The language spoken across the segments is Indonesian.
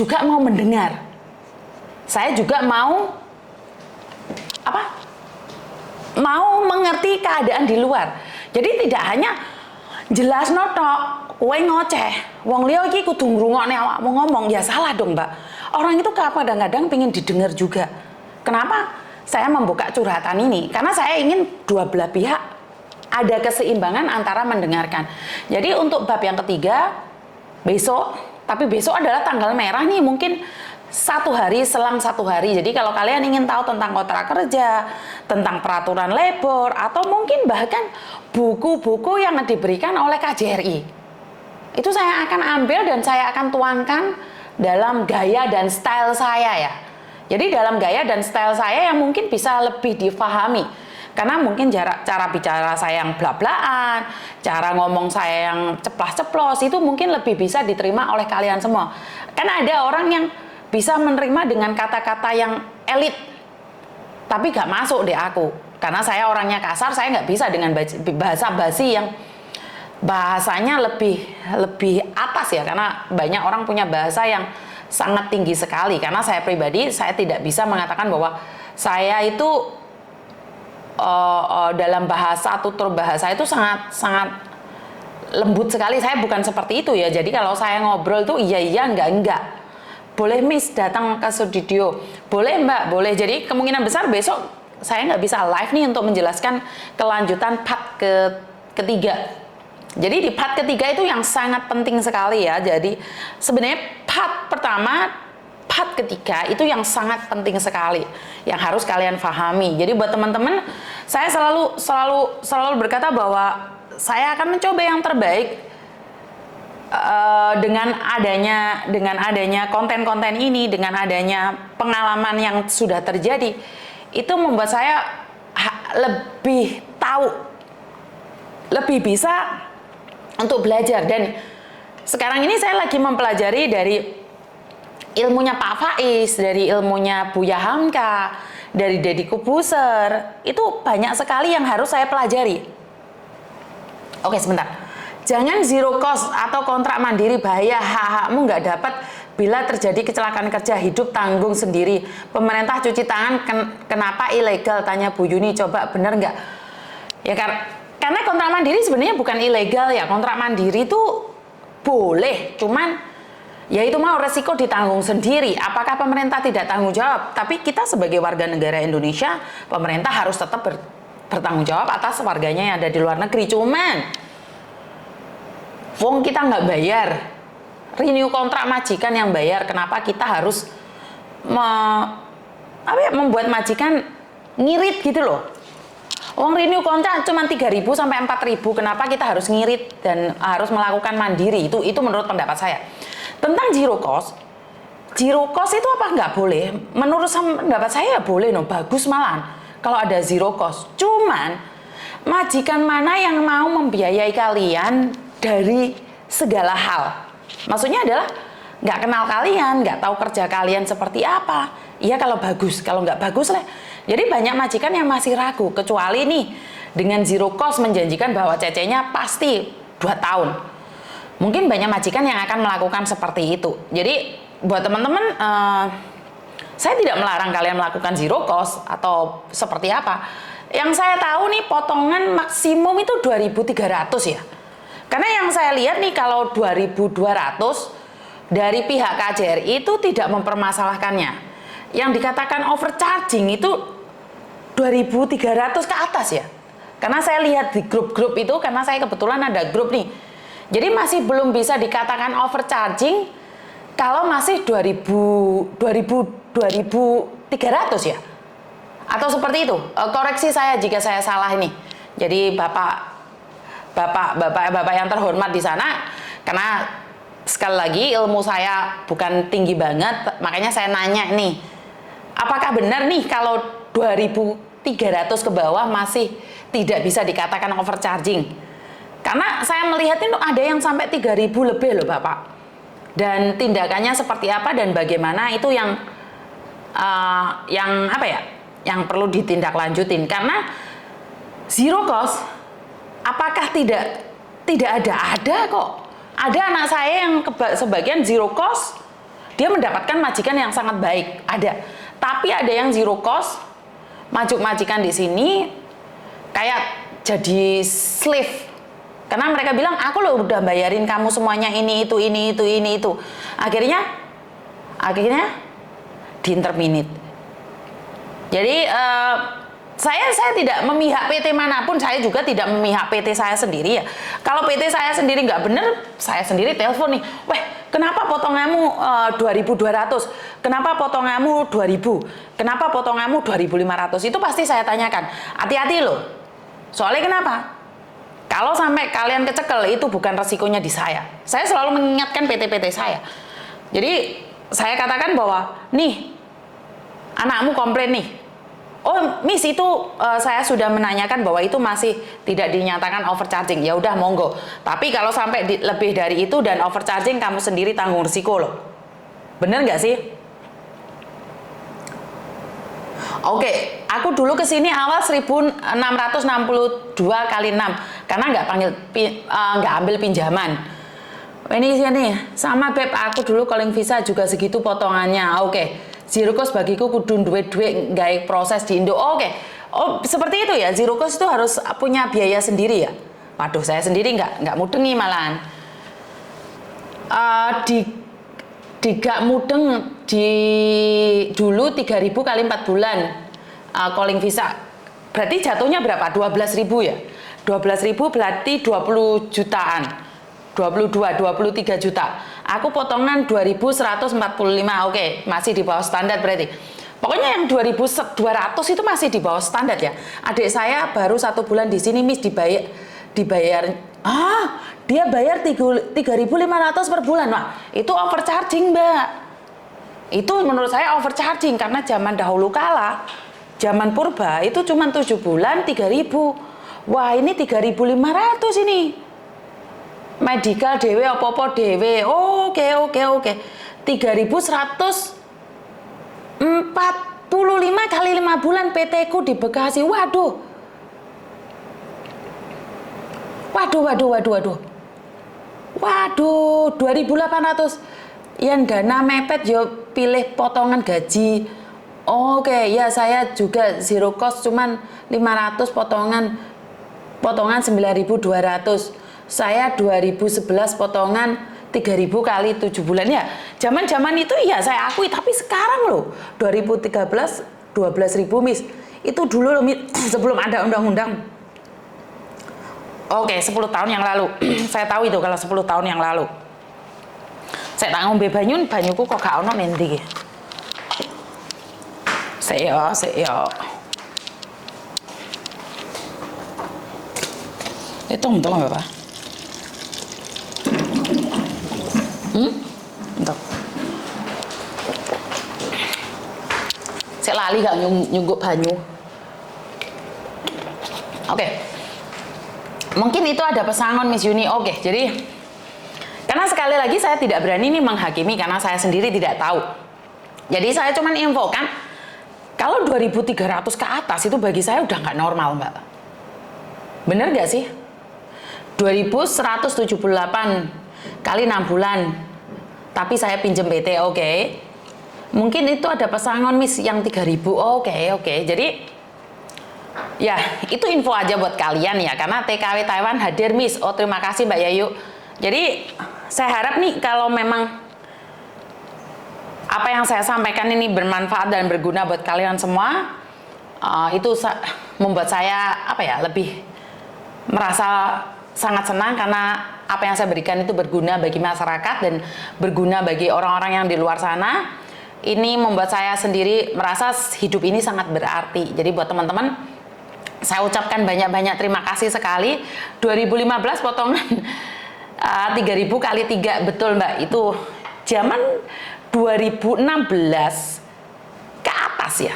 juga mau mendengar. Saya juga mau mau mengerti keadaan di luar. Jadi tidak hanya jelas notok, kowe ngoceh, wong liya iki kudu ngrungokne awakmu ngomong, ya salah dong, Mbak. Orang itu kadang-kadang pengen didengar juga. Kenapa saya membuka curhatan ini? Karena saya ingin dua belah pihak ada keseimbangan antara mendengarkan. Jadi untuk bab yang ketiga besok, tapi besok adalah tanggal merah nih, mungkin 1 hari selang 1 hari. Jadi kalau kalian ingin tahu tentang kontrak kerja, tentang peraturan labor, atau mungkin bahkan buku-buku yang diberikan oleh KJRI, itu saya akan ambil dan saya akan tuangkan dalam gaya dan style saya ya. Jadi dalam gaya dan style saya yang mungkin bisa lebih difahami. Karena mungkin cara bicara saya yang bla-blaan, cara ngomong saya yang ceplas-ceplos, itu mungkin lebih bisa diterima oleh kalian semua. Karena ada orang yang bisa menerima dengan kata-kata yang elit, tapi gak masuk di aku. Karena saya orangnya kasar, saya nggak bisa dengan bahasa basi yang bahasanya lebih atas ya. Karena banyak orang punya bahasa yang sangat tinggi sekali. Karena saya pribadi, saya tidak bisa mengatakan bahwa saya itu dalam bahasa, tutur bahasa itu sangat lembut sekali. Saya bukan seperti itu ya. Jadi kalau saya ngobrol tuh iya, enggak. Boleh Miss datang ke studio, boleh Mbak, boleh. Jadi kemungkinan besar besok saya nggak bisa live nih untuk menjelaskan kelanjutan part ketiga. Jadi di part ketiga itu yang sangat penting sekali ya. Jadi sebenarnya part pertama, part ketiga itu yang sangat penting sekali, yang harus kalian pahami. Jadi buat teman-teman, saya selalu berkata bahwa saya akan mencoba yang terbaik. Dengan adanya konten-konten ini, dengan adanya pengalaman yang sudah terjadi, itu membuat saya lebih tahu, lebih bisa untuk belajar. Dan sekarang ini saya lagi mempelajari dari ilmunya Pak Faiz, dari ilmunya Buya Hamka, dari Deddy Kobuser. Itu banyak sekali yang harus saya pelajari. Oke, sebentar. Jangan zero cost atau kontrak mandiri, bahaya, hak-hakmu nggak dapat bila terjadi kecelakaan kerja, hidup tanggung sendiri. Pemerintah cuci tangan, kenapa ilegal? Tanya Bu Yuni, coba bener nggak? Ya karena kontrak mandiri sebenarnya bukan ilegal ya. Kontrak mandiri itu boleh, cuman ya itu mau resiko ditanggung sendiri. Apakah pemerintah tidak tanggung jawab? Tapi kita sebagai warga negara Indonesia, pemerintah harus tetap bertanggung jawab atas warganya yang ada di luar negeri. Cuman wong kita nggak bayar, renew kontrak majikan yang bayar. Kenapa kita harus membuat majikan ngirit gitu loh? Wong renew kontrak cuma 3.000 sampai 4.000, kenapa kita harus ngirit dan harus melakukan mandiri? Itu menurut pendapat saya. Tentang zero cost itu apa nggak boleh? Menurut pendapat saya boleh, bagus malahan kalau ada zero cost. Cuman majikan mana yang mau membiayai kalian dari segala hal? Maksudnya adalah nggak kenal kalian, nggak tahu kerja kalian seperti apa. Iya kalau bagus, kalau nggak bagus lah. Jadi banyak majikan yang masih ragu, kecuali nih dengan zero cost menjanjikan bahwa CC-nya pasti 2 tahun. Mungkin banyak majikan yang akan melakukan seperti itu. Jadi buat teman-teman, saya tidak melarang kalian melakukan zero cost atau seperti apa. Yang saya tahu nih potongan maksimum itu 2.300 ya. Karena yang saya lihat nih kalau 2.200 dari pihak KJRI itu tidak mempermasalahkannya. Yang dikatakan overcharging itu 2.300 ke atas ya. Karena saya lihat di grup-grup itu, karena saya kebetulan ada grup nih. Jadi masih belum bisa dikatakan overcharging kalau masih 2.300 ya. Atau seperti itu. Koreksi saya jika saya salah ini. Jadi Bapak yang terhormat di sana, karena sekali lagi ilmu saya bukan tinggi banget, makanya saya nanya nih, apakah benar nih kalau 2.300 ke bawah masih tidak bisa dikatakan overcharging? Karena saya melihat itu ada yang sampai 3.000 lebih loh Bapak. Dan tindakannya seperti apa dan bagaimana itu yang yang perlu ditindaklanjutin. Karena zero cost, apakah tidak ada kok. Ada anak saya yang sebagian zero cost dia mendapatkan majikan yang sangat baik, ada. Tapi ada yang zero cost, majikan di sini kayak jadi slave. Karena mereka bilang, aku loh udah bayarin kamu semuanya ini itu. Akhirnya diinterminate. Jadi saya tidak memihak PT manapun, saya juga tidak memihak PT saya sendiri ya. Kalau PT saya sendiri nggak bener, saya sendiri telepon nih, weh kenapa potonganmu 2.200, kenapa potonganmu 2.000, kenapa potonganmu 2.500, itu pasti saya tanyakan. Hati-hati loh, soalnya kenapa? Kalau sampai kalian kecekel, itu bukan resikonya di saya. Saya selalu mengingatkan PT-PT saya. Jadi saya katakan bahwa, nih anakmu komplain nih, oh Miss itu saya sudah menanyakan bahwa itu masih tidak dinyatakan overcharging, ya udah monggo. Tapi kalau sampai lebih dari itu dan overcharging, kamu sendiri tanggung risiko loh. Bener nggak sih? Oke, aku dulu kesini awal 1.662 kali 6 karena nggak ambil pinjaman. Ini sini sama Beb, aku dulu calling visa juga segitu potongannya. Oke. Zero cost bagiku kudu duit nggak proses di Indo. Oke. Oh, seperti itu ya. Zero cost itu harus punya biaya sendiri ya. Waduh, saya sendiri nggak mudengi malahan. Gak mudeng di dulu 3.000 kali 4 bulan calling visa. Berarti jatuhnya berapa? 12.000 ya. 12.000 berarti 20 jutaan. 23 juta. Aku potongan 2.145. Oke, masih di bawah standar berarti. Pokoknya yang 2.200 itu masih di bawah standar ya. Adik saya baru 1 bulan di sini, Miss, dibayar dia bayar 3.500 per bulan, Mak. Itu overcharging, Mbak. Itu menurut saya overcharging karena zaman dahulu kala, zaman purba itu cuma 7 bulan 3.000. Wah, ini 3.500 ini. Medical dewe apa-apa dewe. Oke. 3.145 kali 5 bulan PT ku di Bekasi. Waduh. 2.800. Yang dana mepet yo pilih potongan gaji. Oke, ya saya juga zero cost cuman 500 potongan 9.200. Saya 2011 potongan 3.000 kali 7 bulan ya. Zaman itu ya saya akui, tapi sekarang loh 2013 12.000, Miss. Itu dulu loh, sebelum ada undang-undang. Oke, 10 tahun yang lalu. Saya tahu itu kalau 10 tahun yang lalu. Saya tak ngombe banyuku kok gak ono nendi. Saya. Itu untung Bapak. Bentar. Saya lali gak nyungguk banyu. Oke. Mungkin itu ada pesangon Miss Yuni. Oke, jadi karena sekali lagi saya tidak berani nih menghakimi karena saya sendiri tidak tahu. Jadi saya cuman infokan kalau 2.300 ke atas itu bagi saya udah nggak normal, Mbak. Bener nggak sih? 2.178 kali 6 bulan. Tapi saya pinjem PT, oke. Mungkin itu ada pesangon Miss yang 3.000. Oke. Jadi ya, itu info aja buat kalian ya, karena TKW Taiwan hadir, Miss. Oh, terima kasih Mbak Yayu. Jadi saya harap nih kalau memang apa yang saya sampaikan ini bermanfaat dan berguna buat kalian semua, itu membuat saya lebih merasa sangat senang karena apa yang saya berikan itu berguna bagi masyarakat dan berguna bagi orang-orang yang di luar sana. Ini membuat saya sendiri merasa hidup ini sangat berarti. Jadi buat teman-teman, saya ucapkan banyak-banyak terima kasih sekali. 2015 potongan 3.000 kali 3, betul Mbak. Itu zaman 2016 ke atas ya.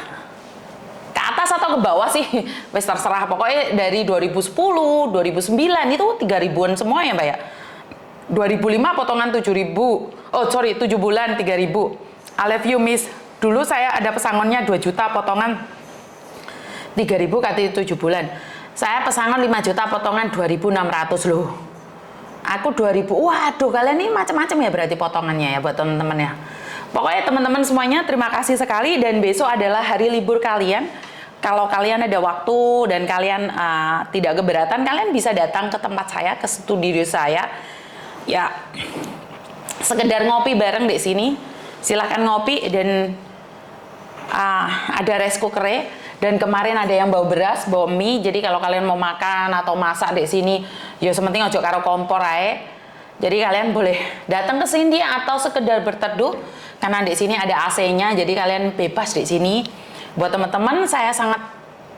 Ke atas atau ke bawah sih? Wes terserah. Pokoknya dari 2010, 2009 itu 3.000-an semua ya Mbak ya. 2005 potongan 7.000. Oh sorry, 7 bulan 3.000. I love you Miss. Dulu saya ada pesangonnya 2 juta potongan 3.000 kali 7 bulan. Saya pesangon 5 juta potongan 2.600 loh. Aku 2.000. Waduh, kalian ini macam-macam ya berarti potongannya ya buat teman-teman ya. Pokoknya teman-teman semuanya terima kasih sekali, dan besok adalah hari libur kalian. Kalau kalian ada waktu dan kalian tidak keberatan, kalian bisa datang ke tempat saya, ke studio saya. Ya, sekedar ngopi bareng di sini. Silahkan ngopi, dan ada rice cooker, dan kemarin ada yang bawa beras, bawa mie. Jadi kalau kalian mau makan atau masak di sini, ya sementing ojo karo kompor ae. Jadi kalian boleh datang ke sini atau sekedar berteduh, karena di sini ada AC-nya. Jadi kalian bebas di sini. Buat teman-teman, saya sangat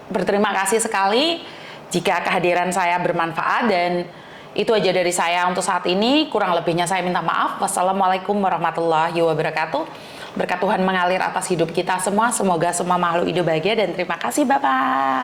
berterima kasih sekali jika kehadiran saya bermanfaat, dan itu aja dari saya untuk saat ini. Kurang lebihnya saya minta maaf. Wassalamualaikum warahmatullahi wabarakatuh. Berkat Tuhan mengalir atas hidup kita semua. Semoga semua makhluk hidup bahagia, dan terima kasih Bapak.